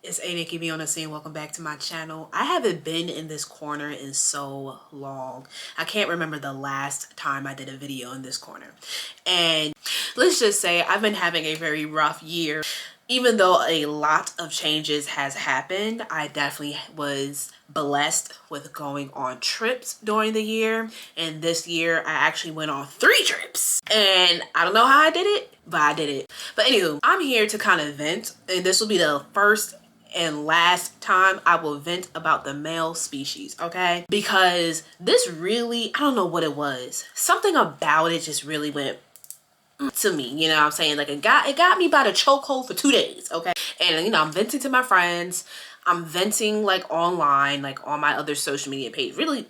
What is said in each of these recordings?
It's A Nikki B on the scene. Welcome back to my channel. I haven't been in this corner in so long. I can't remember the last time I did a video in this corner. And let's just say I've been having a very rough year. Even though a lot of changes has happened, I definitely was blessed with going on trips during the year. And this year I actually went on 3 trips. And I don't know how I did it, but I did it. But anywho, I'm here to kind of vent. And this will be the first and last time I will vent about the male species, okay? Because this really, I don't know what it was. Something about it just really went to me, you know what I'm saying? Like it got me by the chokehold for 2 days, okay? And you know, I'm venting to my friends. I'm venting like online, like on my other social media page, really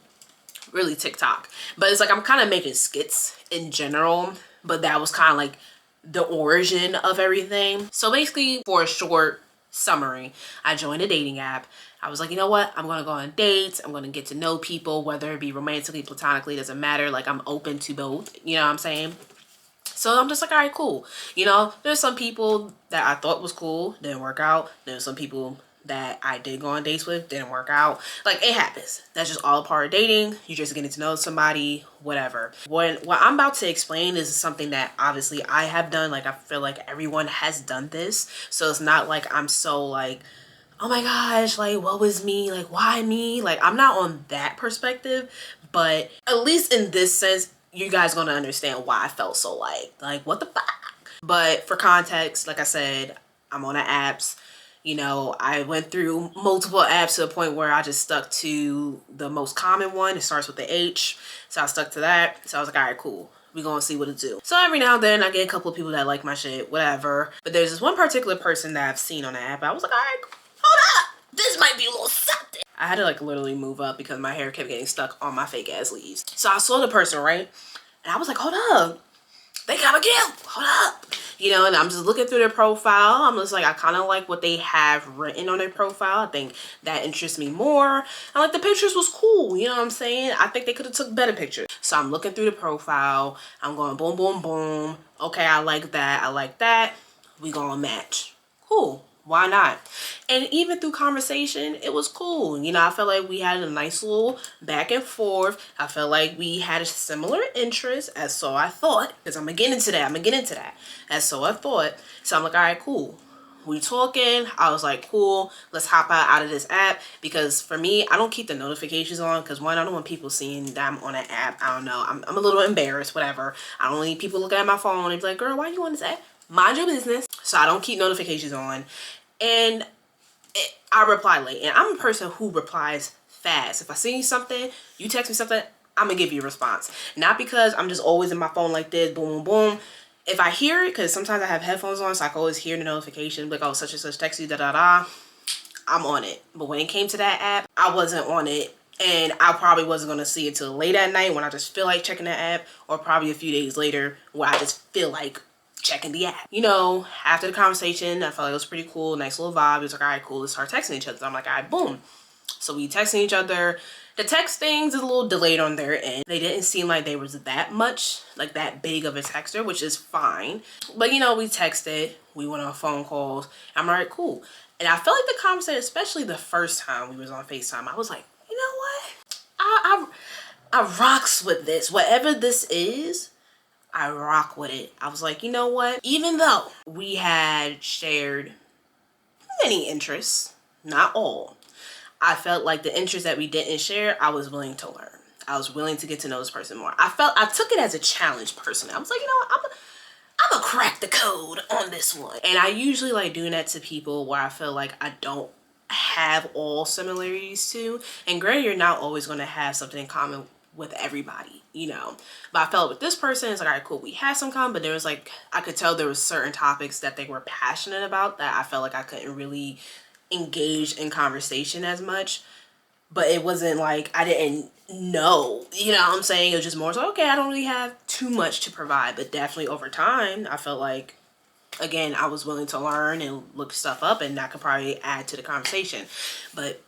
TikTok. But it's like I'm kind of making skits in general, but that was kind of like the origin of everything. So basically, for a short summary, I joined a dating app. I was like, you know what? I'm gonna go on dates. I'm gonna get to know people, whether it be romantically, platonically, doesn't matter. Like I'm open to both, you know what I'm saying? So I'm just like, all right, cool. You know, there's some people that I thought was cool, didn't work out. There's some people that I did go on dates with, didn't work out. Like it happens. That's just all a part of dating. You're just getting to know somebody, whatever. What I'm about to explain is something that obviously I have done. Like I feel like everyone has done this. So it's not like I'm so like, oh my gosh, like what was me? Like why me? Like I'm not on that perspective, but at least in this sense, you guys gonna understand why I felt so like what the fuck. But for context, like I said, I'm on the apps. You know, I went through multiple apps to the point where I just stuck to the most common one. It starts with the H. So I stuck to that. So I was like, all right, cool. We're gonna see what it do. So every now and then I get a couple of people that like my shit, whatever. But there's this one particular person that I've seen on the app. I was like, all right, hold up. This might be a little something. I had to like literally move up because my hair kept getting stuck on my fake ass leaves. So I saw the person, right? And I was like, hold up. They got a gift. Hold up. You know, and I'm just looking through their profile. I'm just like, I kind of like what they have written on their profile. I think that interests me more. I like the pictures was cool. You know what I'm saying? I think they could have took better pictures. So I'm looking through the profile. I'm going boom, boom, boom. Okay, I like that. I like that. We gonna match. Cool. Why not? And even through conversation, it was cool. You know, I felt like we had a nice little back and forth. I felt like we had a similar interest, as so I thought. Because I'm going to get into that. As so I thought. So I'm like, all right, cool. We talking. I was like, cool. Let's hop out of this app. Because for me, I don't keep the notifications on. Because one, I don't want people seeing that I'm on an app. I don't know. I'm a little embarrassed, whatever. I don't need people looking at my phone and be like, girl, why are you on this app? Mind your business. So I don't keep notifications on. And I reply late. And I'm a person who replies fast. If I see something, you text me something, I'm going to give you a response. Not because I'm just always in my phone like this, boom, boom, boom. If I hear it, because sometimes I have headphones on, so I can always hear the notification, like, oh, such and such text you, da-da-da, I'm on it. But when it came to that app, I wasn't on it. And I probably wasn't going to see it till late at night when I just feel like checking that app, or probably a few days later where I just feel like checking the app. You know, after the conversation, I felt like it was pretty cool, nice little vibe. It was like, all right, cool, let's start texting each other. So I'm like, all right, boom. So we texting each other. The text things is a little delayed on their end. They didn't seem like they was that much, like that big of a texter, which is fine. But you know, we texted, we went on phone calls. I'm all right, cool. And I felt like the conversation, especially the first time we was on FaceTime, I was like, you know what? I rocks with this. Whatever this is, I rock with it. I was like, you know what? Even though we had shared many interests, not all, I felt like the interests that we didn't share, I was willing to learn. I was willing to get to know this person more. I took it as a challenge personally. I was like, you know what? I'm gonna crack the code on this one. And I usually like doing that to people where I feel like I don't have all similarities to. And granted, you're not always gonna have something in common with everybody, you know, but I felt with this person, it's like, all right, cool, we had some common, but there was like, I could tell there was certain topics that they were passionate about that I felt like I couldn't really engage in conversation as much. But it wasn't like I didn't know, you know what I'm saying? It was just more so, okay, I don't really have too much to provide. But definitely over time, I felt like, again, I was willing to learn and look stuff up, and that could probably add to the conversation. But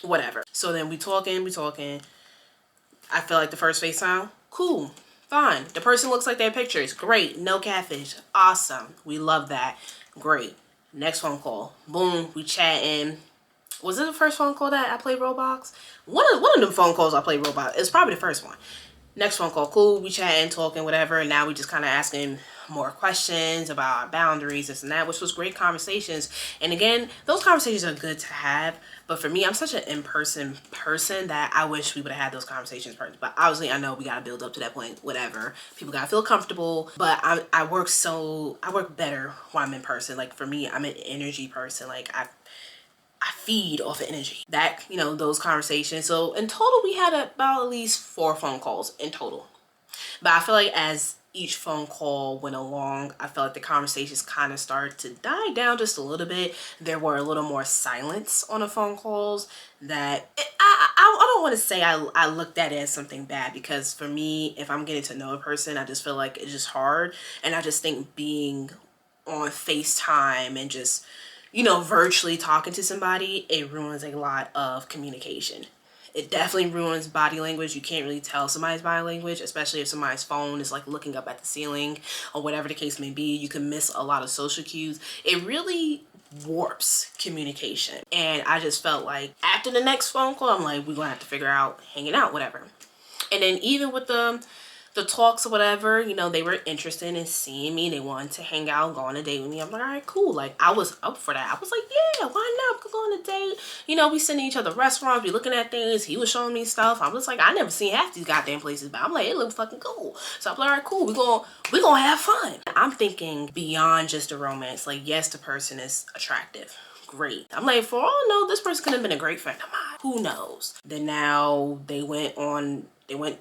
whatever. So then we talking. I feel like the first FaceTime, cool, fine. The person looks like their pictures, great, no catfish, awesome. We love that, great. Next phone call, boom, we chatting. Was it the first phone call that I played Roblox? One of them phone calls I played Roblox. It's probably the first one. Next phone call, cool, we chatting, talking, whatever. And now we just kind of asking more questions about our boundaries, this and that, which was great conversations. And again, those conversations are good to have. But for me, I'm such an in-person person that I wish we would have had those conversations first. But obviously, I know we got to build up to that point, whatever. People got to feel comfortable. But I work better when I'm in person. Like for me, I'm an energy person. Like I feed off of energy. That, you know, those conversations. So in total, we had about at least 4 phone calls in total. But I feel like as each phone call went along, I felt like the conversations kind of started to die down just a little bit. There were a little more silence on the phone calls that I don't want to say I looked at it as something bad, because for me, if I'm getting to know a person, I just feel like it's just hard. And I just think being on FaceTime and just, you know, virtually talking to somebody, it ruins a lot of communication. It definitely ruins body language. You can't really tell somebody's body language, especially if somebody's phone is like looking up at the ceiling or whatever the case may be. You can miss a lot of social cues. It really warps communication. And I just felt like after the next phone call, I'm like, we're gonna have to figure out hanging out, whatever. And then even with the talks or whatever, you know, they were interested in seeing me. They wanted to hang out, go on a date with me. I'm like, all right, cool. Like, I was up for that. I was like, yeah, why not? We could go on a date. You know, we sending each other restaurants, we looking at things. He was showing me stuff. I was like, I never seen half these goddamn places, but I'm like, it looks fucking cool. So I'm like, all right, cool. We gonna have fun. I'm thinking beyond just the romance. Like, yes, the person is attractive. Great. I'm like, for all I know, this person could have been a great friend of mine. Who knows? Then now they went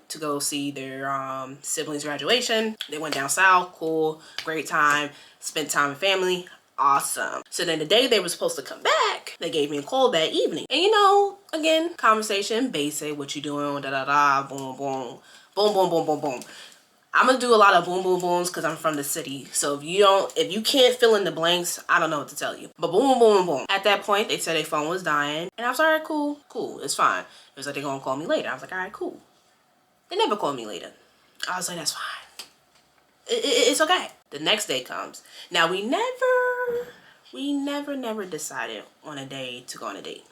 to go see their siblings' graduation. They went down south. Cool. Great time. Spent time with family. Awesome. So then the day they were supposed to come back, they gave me a call that evening. And you know, again, conversation, basic, what you doing, da da da, boom, boom, boom, boom, boom, boom, boom. I'm gonna do a lot of boom boom booms because I'm from the city. So if you can't fill in the blanks, I don't know what to tell you. But boom boom boom. At that point, they said their phone was dying. And I was like, all right, cool, it's fine. It was like, they're gonna call me later. I was like, all right, cool. They never called me later. I was like, that's fine. It's okay. The next day comes. Now we never decided on a day to go on a date.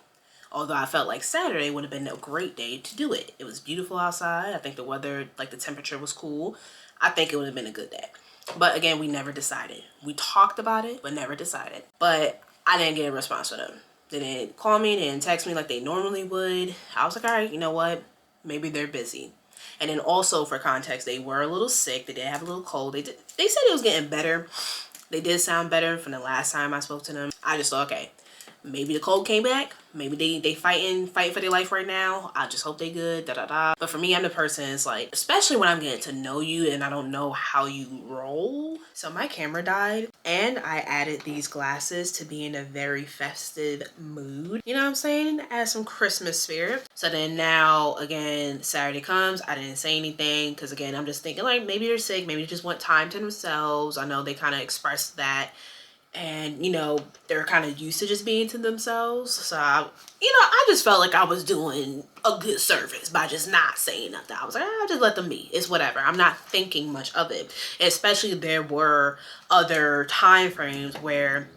Although I felt like Saturday would have been a great day to do it. It was beautiful outside. I think the weather, like the temperature was cool. I think it would have been a good day. But again, we never decided. We talked about it, but never decided. But I didn't get a response from them. They didn't call me, they didn't text me like they normally would. I was like, all right, you know what? Maybe they're busy. And then also for context, they were a little sick. They did have a little cold. They said it was getting better. They did sound better from the last time I spoke to them. I just thought, okay, maybe the cold came back. Maybe they fighting for their life right now. I just hope they good, da da da. But for me, I'm the person, it's like, especially when I'm getting to know you and I don't know how you roll. So my camera died and I added these glasses to be in a very festive mood. You know what I'm saying? Add some Christmas spirit. So then now, again, Saturday comes. I didn't say anything because, again, I'm just thinking like maybe they're sick. Maybe they just want time to themselves. I know they kind of expressed that. And, you know, they're kind of used to just being to themselves. So, I just felt like I was doing a good service by just not saying nothing. I was like, I'll just let them be. It's whatever. I'm not thinking much of it. Especially there were other time frames where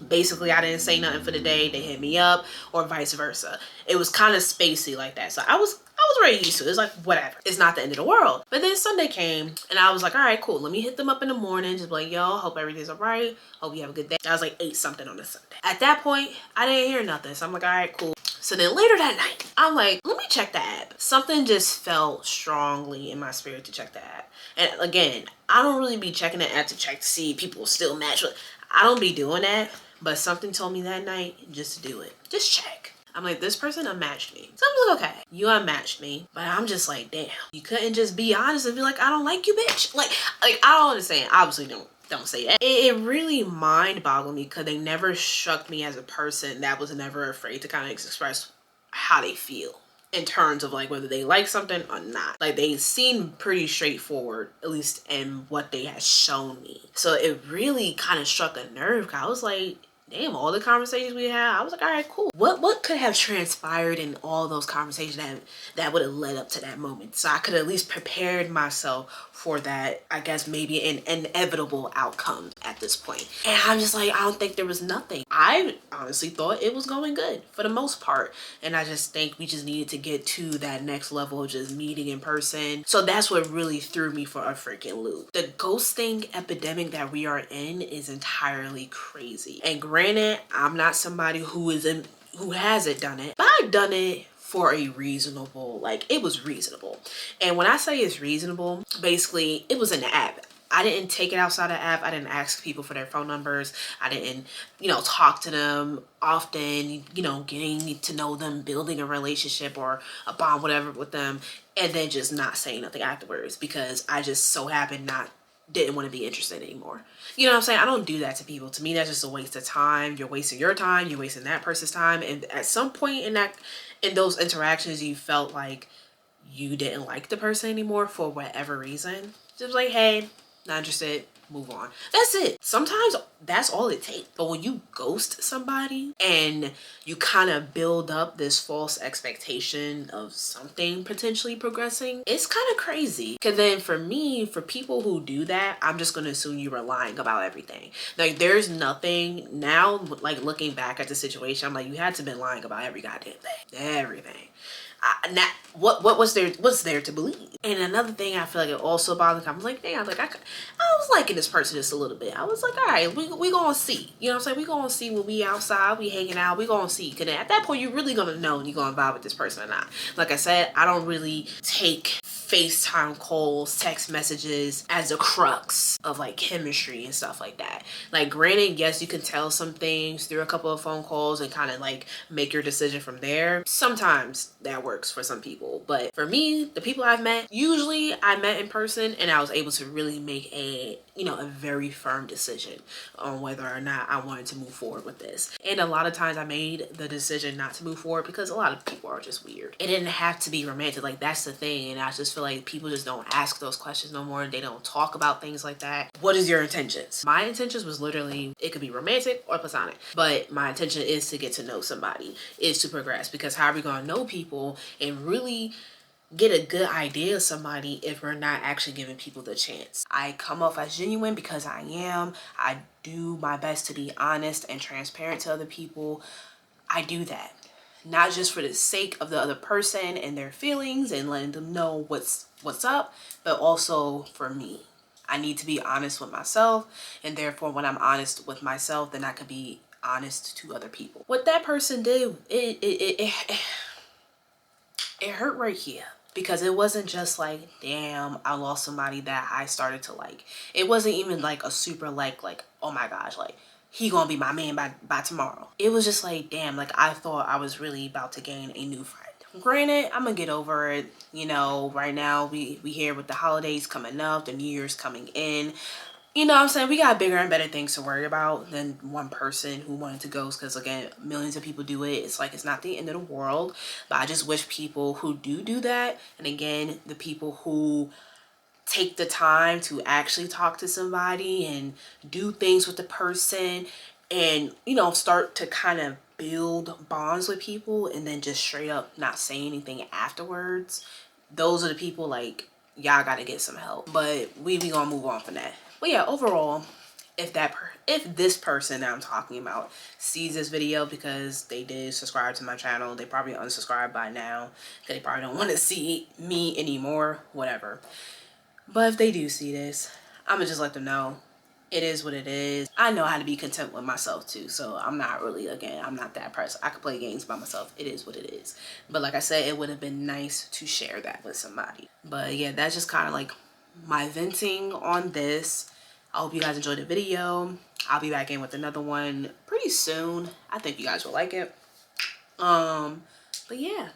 basically I didn't say nothing for the day. They hit me up or vice versa. It was kind of spacey like that. So I was already used to it. It's like, whatever. It's not the end of the world. But then Sunday came and I was like, all right, cool. Let me hit them up in the morning. Just be like, yo, hope everything's all right. Hope you have a good day. I was like 8 something on a Sunday. At that point, I didn't hear nothing. So I'm like, all right, cool. So then later that night, I'm like, let me check the app. Something just felt strongly in my spirit to check the app. And again, I don't really be checking the app to check to see people still match. I don't be doing that. But something told me that night just to do it. Just check. I'm like, this person unmatched me. So I'm like, okay, you unmatched me. But I'm just like, damn, you couldn't just be honest and be like, I don't like you, bitch. Like I don't understand. Obviously don't say that. It really mind boggled me because they never struck me as a person that was never afraid to kind of express how they feel in terms of like whether they like something or not. Like they seemed pretty straightforward, at least in what they had shown me. So it really kind of struck a nerve. I was like, damn, all the conversations we had, I was like, all right, cool. What could have transpired in all those conversations that would have led up to that moment? So I could at least prepared myself for that, I guess maybe an inevitable outcome at this point. And I'm just like, I don't think there was nothing. I honestly thought it was going good for the most part. And I just think we just needed to get to that next level of just meeting in person. So that's what really threw me for a freaking loop. The ghosting epidemic that we are in is entirely crazy. And granted, I'm not somebody who hasn't done it, but I've done it for a reasonable, like, it was reasonable. And when I say it's reasonable, basically it was an app. I didn't take it outside the app. I didn't ask people for their phone numbers. I didn't, talk to them often, getting to know them, building a relationship or a bond, whatever, with them, and then just not saying nothing afterwards because I just so happened didn't want to be interested anymore. You know what I'm saying? I don't do that to people. To me, that's just a waste of time. You're wasting your time. You're wasting that person's time. And at some point in those interactions, you felt like you didn't like the person anymore for whatever reason. Just like, hey, not interested, move on. That's it. Sometimes that's all it takes. But when you ghost somebody and you kind of build up this false expectation of something potentially progressing, it's kind of crazy. Because then for me, for people who do that, I'm just going to assume you were lying about everything. Like, there's nothing now, like, looking back at the situation, I'm like, you had to been lying about every goddamn thing. Everything. What's there to believe? And another thing I feel like it also bothered me, I was like, damn, like I was liking this person just a little bit. I was like, all right, we gonna see. You know what I'm saying? We gonna see when we outside, we hanging out, we gonna see. Cause at that point, you're really gonna know if you're gonna vibe with this person or not. Like I said, I don't really take FaceTime calls, text messages as a crux of like chemistry and stuff like that. Like, granted, yes, you can tell some things through a couple of phone calls and kind of like make your decision from there. Sometimes that works for some people, but for me, the people I've met, usually I met in person and I was able to really make a very firm decision on whether or not I wanted to move forward with this. And a lot of times I made the decision not to move forward because a lot of people are just weird. It didn't have to be romantic. Like, that's the thing. And I just feel like people just don't ask those questions no more. They don't talk about things like that. What is your intentions? My intentions was literally, it could be romantic or platonic, but my intention is to get to know somebody, is to progress, because how are we going to know people and really get a good idea of somebody if we're not actually giving people the chance? I come off as genuine because I am. I do my best to be honest and transparent to other people. I do that not just for the sake of the other person and their feelings and letting them know what's up, but also for me. I need to be honest with myself, and therefore when I'm honest with myself, then I could be honest to other people. What that person did, it hurt right here. Because it wasn't just like, damn, I lost somebody that I started to like. It wasn't even like a super like, oh my gosh, like, he gonna be my man by tomorrow. It was just like, damn, like, I thought I was really about to gain a new friend. Granted, I'm gonna get over it. Right now we here with the holidays coming up, the New Year's coming in. You know what I'm saying? We got bigger and better things to worry about than one person who wanted to ghost, because again, millions of people do it. It's like, it's not the end of the world, but I just wish people who do that, and again, the people who take the time to actually talk to somebody and do things with the person and, start to kind of build bonds with people and then just straight up not say anything afterwards. Those are the people, like, y'all gotta get some help. But we gonna move on from that. But yeah, overall, if this person that I'm talking about sees this video, because they did subscribe to my channel, they probably unsubscribed by now because they probably don't want to see me anymore, whatever. But if they do see this, I'm gonna just let them know it is what it is. I know how to be content with myself too, so I'm not really, again, I'm not that person. I could play games by myself. It is what it is. But like I said, it would have been nice to share that with somebody. But yeah, that's just kind of like my venting on this. I hope you guys enjoyed the video. I'll be back in with another one pretty soon. I think you guys will like it. But yeah.